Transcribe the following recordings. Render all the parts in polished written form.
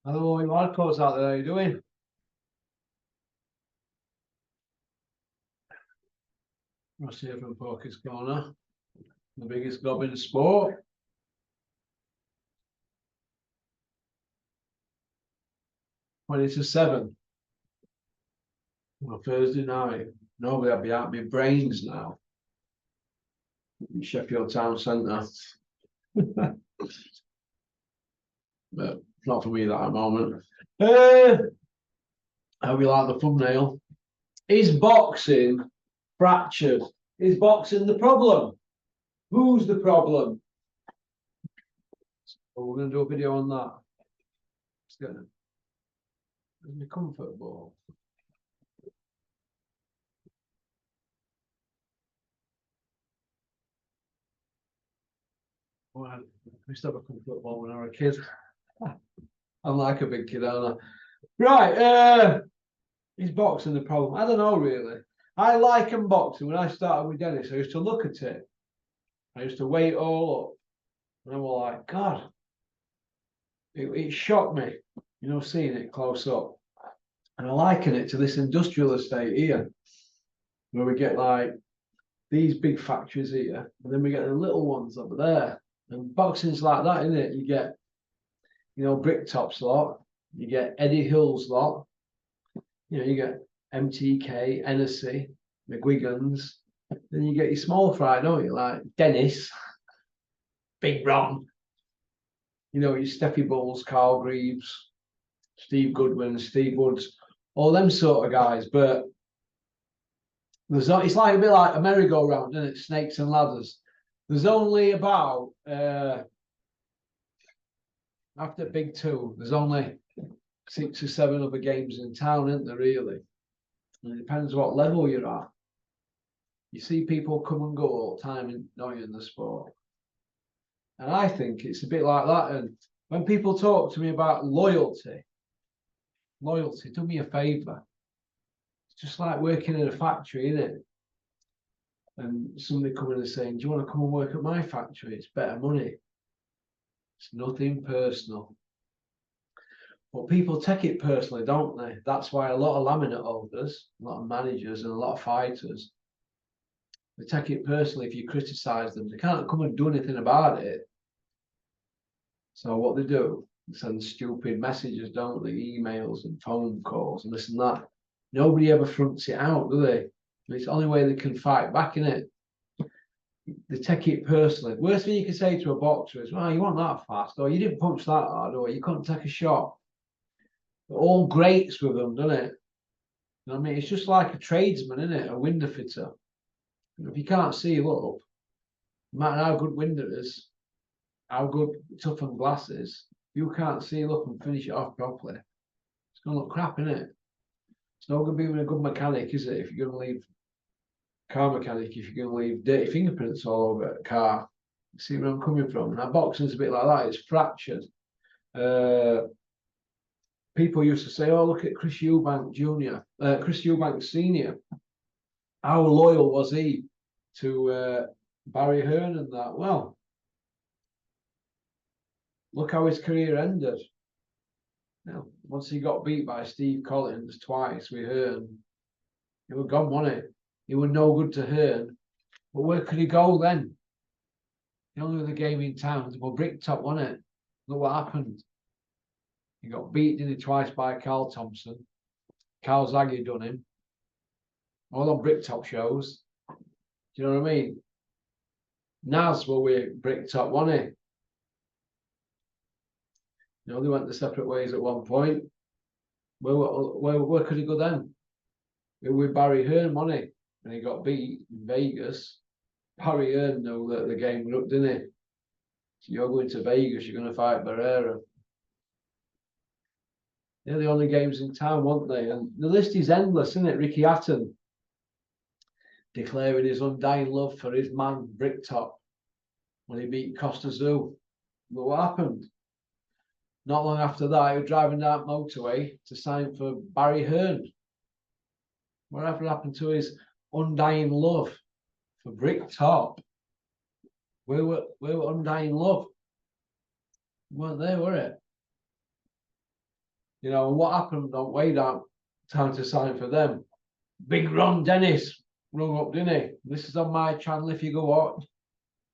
Hello, Marcos out there. How you doing? Ross here from Porky's Corner, the biggest gob in sport. 20 to 7 on a Thursday night. Nobody will be out my brains now. In Sheffield Town Centre. But not for me that at the moment. How we like the thumbnail. Is boxing fractured? Is boxing the problem? Who's the problem? Well, we're going to do a video on that. Let's get it. Where's my comfort ball? Well, I used to have a comfort ball when I was a kid. I'm like a big kid, aren't I? Right, is boxing the problem? I don't know, really. I liken boxing. When I started with Dennis, I used to look at it. I used to weigh it all up. And I was like, God, it shocked me, seeing it close up. And I liken it to this industrial estate here, where we get like these big factories here, and then we get the little ones over there. And boxing's like that, isn't it? You get, Bricktop's lot, you get Eddie Hill's lot, you get MTK, Hennessy, McGuigan's, then you get your small fry, don't you? Like Dennis, Big Ron, your Steffi Bulls, Carl Greaves, Steve Goodwin, Steve Woods, all them sort of guys. But it's like a bit like a merry-go-round, isn't it? Snakes and ladders. There's only about after Big Two, there's only 6 or 7 other games in town, isn't there, really? And it depends what level you're at. You see people come and go all the time in the sport. And I think it's a bit like that. And when people talk to me about loyalty, do me a favour. It's just like working in a factory, isn't it? And somebody coming and saying, do you want to come and work at my factory? It's better money. It's nothing personal. But people take it personally, don't they? That's why a lot of laminate holders, a lot of managers and a lot of fighters, they take it personally if you criticise them. They can't come and do anything about it. So what they do, they send stupid messages, don't they? Emails and phone calls and this and that. Nobody ever fronts it out, do they? It's the only way they can fight back, in it. They take it personally. Worst thing you can say to a boxer is, well, you weren't that fast, or you didn't punch that hard, or you couldn't take a shot. It all grates with them, doesn't it? You know what I mean? It's just like a tradesman, isn't it? A window fitter. If you can't see, look, no matter how good window is, how good toughened glass is, you can't see, look, and finish it off properly. It's going to look crap, isn't it? It's not going to be a good mechanic, is it? If you're going to leave car mechanic, if you're going to leave dirty fingerprints all over a car. You see where I'm coming from? Now, boxing's a bit like that. It's fractured. People used to say, oh, look at Chris Eubank Jr., Chris Eubank Sr. How loyal was he to Barry Hearn and that? Well, look how his career ended. Once he got beat by Steve Collins twice with Hearn, he was gone, wasn't it? He was no good to Hearn. But where could he go then? The only other game in town was Bricktop, wasn't it? Look what happened. He got beat, didn't he, twice by Carl Thompson. Carl Zaggy done him. All on Bricktop shows. Do you know what I mean? Naz were with Bricktop, wasn't he? They went the separate ways at one point. Where could he go then? With Barry Hearn, wasn't he? And he got beat in Vegas. Barry Hearn knew that the game was up, didn't he? So you're going to Vegas, you're going to fight Barrera. They're the only games in town, weren't they? And the list is endless, isn't it? Ricky Hatton declaring his undying love for his man Bricktop when he beat Costa Zoo. But what happened? Not long after that, he was driving down motorway to sign for Barry Hearn. Whatever happened to his undying love for Bricktop? Where were undying love? Weren't they, were it? You know, and what happened? Don't wait out time to sign for them. Big Ron Dennis rung up, didn't he? This is on my channel if you go watch.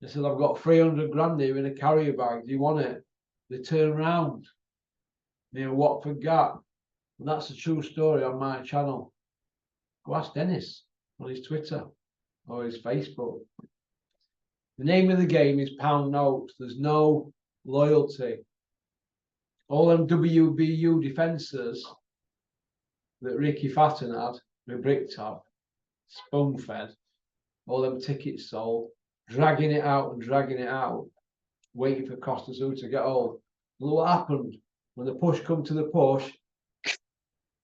They said, I've got 300 grand here in a carrier bag. Do you want it? They turn around near Watford Gap. And that's a true story on my channel. Go ask Dennis on his Twitter or his Facebook. The name of the game is pound notes. There's no loyalty. All them WBU defences that Ricky Fatten had with Bricktop, spoon fed, all them tickets sold, dragging it out, waiting for Costa Zoo to get old. Look what happened when the push come to the push,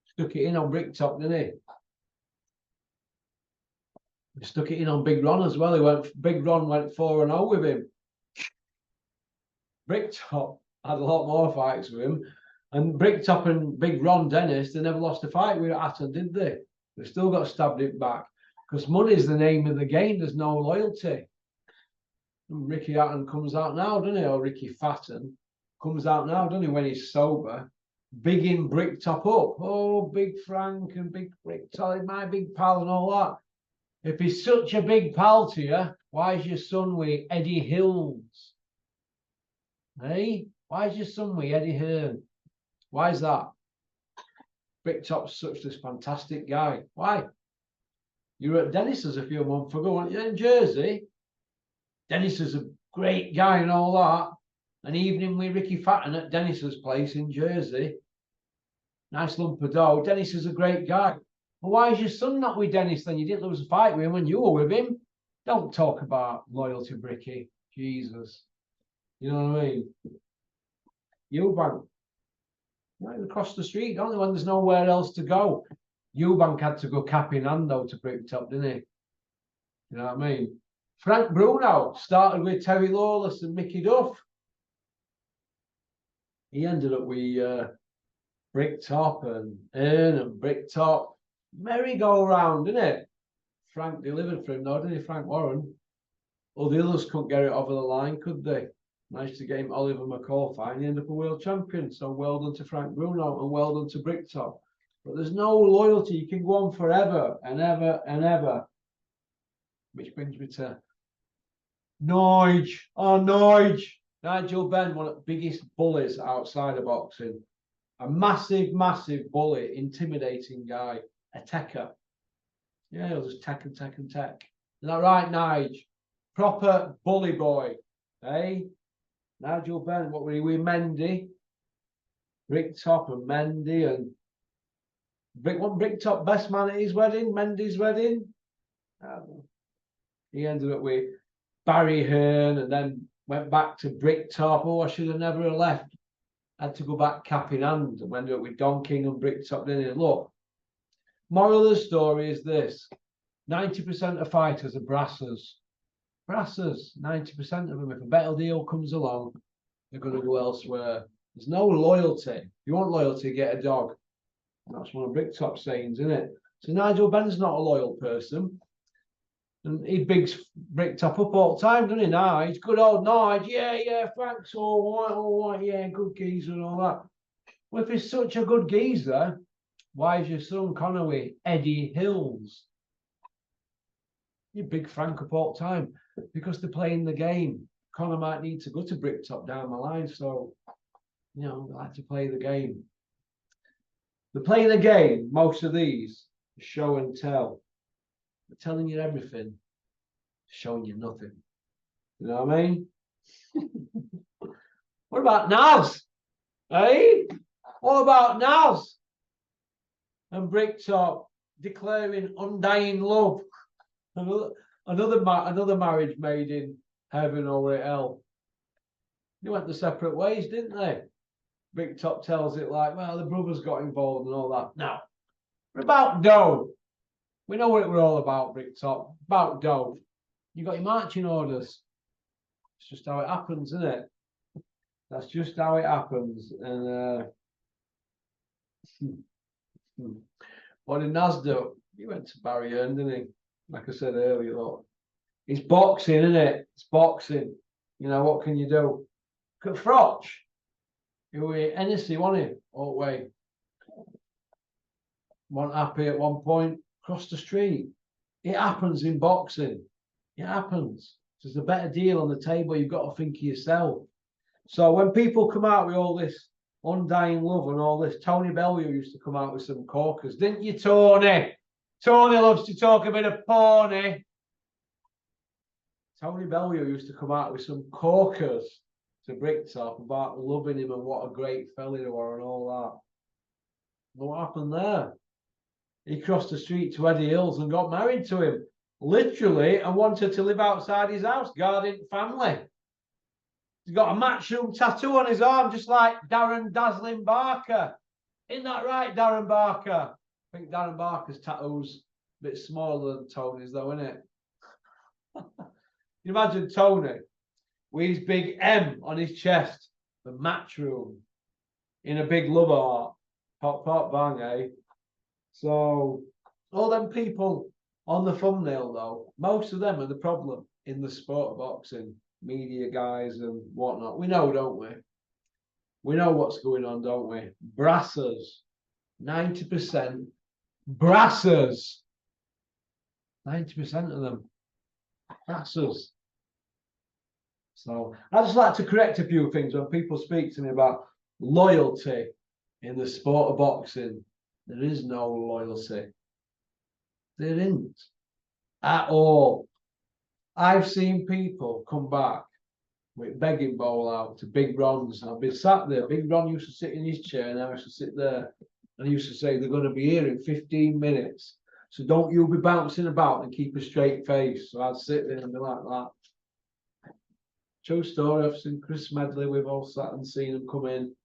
stuck it in on Bricktop, didn't he? He stuck it in on Big Ron as well. Big Ron went 4-0 with him. Bricktop had a lot more fights with him. And Bricktop and Big Ron Dennis, they never lost a fight with Hatton, did they? They still got stabbed it back. Because money's the name of the game. There's no loyalty. And Ricky Hatton comes out now, doesn't he? Or Ricky Fatten comes out now, doesn't he, when he's sober? Bigging Bricktop up. Oh, Big Frank and Big Bricktop, my big pal and all that. If he's such a big pal to you, why is your son with Eddie Hills? Hey? Why is your son with Eddie Hearn? Why is that? Bricktop's such this fantastic guy. Why? You were at Dennis's a few months ago, weren't you, in Jersey? Dennis is a great guy and all that. An evening with Ricky Fatten at Dennis's place in Jersey. Nice lump of dough. Dennis is a great guy. Well, why is your son not with Dennis then? You didn't lose a fight with him when you were with him. Don't talk about loyalty, Bricky. Jesus. You know what I mean? Eubank. Right across the street, only when there's nowhere else to go. Eubank had to go cap in hand though to Bricktop, didn't he? You know what I mean? Frank Bruno started with Terry Lawless and Mickey Duff. He ended up with Bricktop and Hearn and Bricktop. Merry-go-round, didn't it? Frank delivered for him though, didn't he, Frank Warren? Well, the others couldn't get it over the line, could they? Managed to get him Oliver McCall fight. He ended up a world champion. So well done to Frank Bruno and well done to Bricktop. But there's no loyalty. You can go on forever and ever and ever. Which brings me to Nige. Oh, Nige. Nigel Benn, one of the biggest bullies outside of boxing. A massive, massive bully, intimidating guy. A techer. Yeah, he'll just tech and tech and tech. Is that right, Nige? Proper bully boy. Hey? Nigel Benn, what were he with Mendy? Bricktop and Mendy and Bricktop best man at his wedding, Mendy's wedding. He ended up with Barry Hearn and then went back to Bricktop. Oh, I should have never left. Had to go back cap in hand and ended up with Don King and Bricktop. Didn't he? Look, moral of the story is this: 90% of fighters are brassers. Brassers, 90% of them. If a better deal comes along, they're going to go elsewhere. There's no loyalty. If you want loyalty, get a dog. And that's one of Bricktop's sayings, isn't it? So Nigel Benn's not a loyal person. And he bigs Bricktop up all the time, doesn't he? Nige, good old Nige, yeah, Frank's all right, yeah, good geezer and all that. Well, if he's such a good geezer, why is your son Conway Eddie Hills? You big Frank up all the time because they're playing the game. Connor might need to go to Bricktop down the line, so you know they like to play the game. They're playing the game. Most of these show and tell. They're telling you everything, showing you nothing. You know what I mean? What about Naz? Hey, what about Naz? And Bricktop declaring undying love. Another marriage made in heaven or hell. They went the separate ways, didn't they? Bricktop tells it like, well, the brothers got involved and all that. No, we're about dough. We know what we're all about, Bricktop. About dough. You got your marching orders. It's just how it happens, isn't it? That's just how it happens. And what did Naz do? He went to Barry Hearn, didn't he? Like I said earlier, look. It's boxing, isn't it? It's boxing. You know, what can you do? Look at Froch. He was Hennessy, wasn't he? All the way. weren't happy at one point, crossed the street. It happens in boxing. It happens. There's a better deal on the table. You've got to think of yourself. So when people come out with all this undying love and all this, Tony Bellew used to come out with some corkers, didn't you, Tony? Tony loves to talk a bit of pony. Tony Bellew used to come out with some corkers to Bricktop about loving him and what a great fella he was and all that. What happened there? He crossed the street to Eddie Hills and got married to him, literally, and wanted to live outside his house, guarding family. He's got a matchroom tattoo on his arm, just like Darren Dazzling Barker. Isn't that right, Darren Barker? I think Darren Barker's tattoo's a bit smaller than Tony's, though, isn't it? You imagine Tony with his big M on his chest, the matchroom, in a big love heart. Pop, pop, bang, eh? So, all them people on the thumbnail, though, most of them are the problem in the sport of boxing, media guys and whatnot. We know, don't we? We know what's going on, don't we? Brassers, 90% brassers. 90% of them brassers. So I just like to correct a few things when people speak to me about loyalty in the sport of boxing. There is no loyalty. There isn't at all. I've seen people come back with begging bowl out to Big Ron's. I've been sat there. Big Ron used to sit in his chair and I used to sit there. And he used to say, they're going to be here in 15 minutes. So don't you be bouncing about and keep a straight face. So I'd sit there and be like that. True story. I've seen Chris Medley. We've all sat and seen him come in.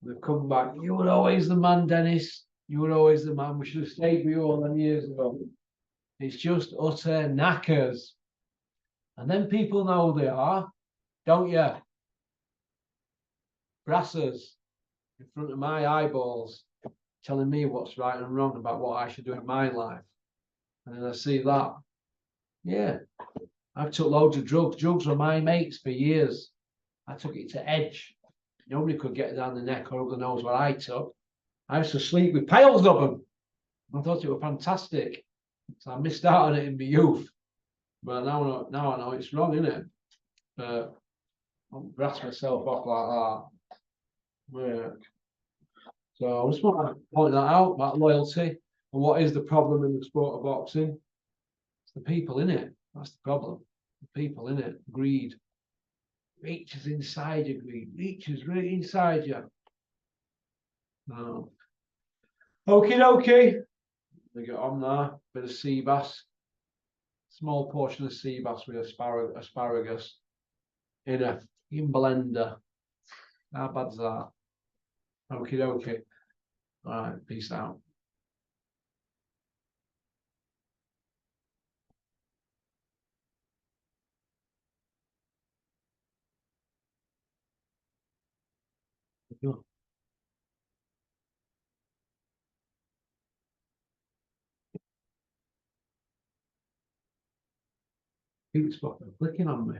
They've come back. You were always the man, Dennis. You were always the man. We should have stayed with you all them years ago. It's just utter knackers. And then people know who they are, don't you? Brassers in front of my eyeballs telling me what's right and wrong about what I should do in my life. And then I see that. Yeah. I've took loads of drugs. Drugs were my mates for years. I took it to edge. Nobody could get down the neck or up the nose what I took. I used to sleep with piles of them. I thought it was fantastic. So I missed out on it in my youth. But now I know it's wrong, isn't it? But I don't brass myself off like that. Yeah. So I just want to point that out about loyalty and what is the problem in the sport of boxing. It's the people in it. That's the problem. The people in it. Greed. Reaches inside you, greed. Reaches right inside you. No. Okie dokie. We get on there. Bit of sea bass. Small portion of sea bass with asparagus in a blender. How bad's that? Okie dokie. All right, peace out. Keeps fucking clicking on me.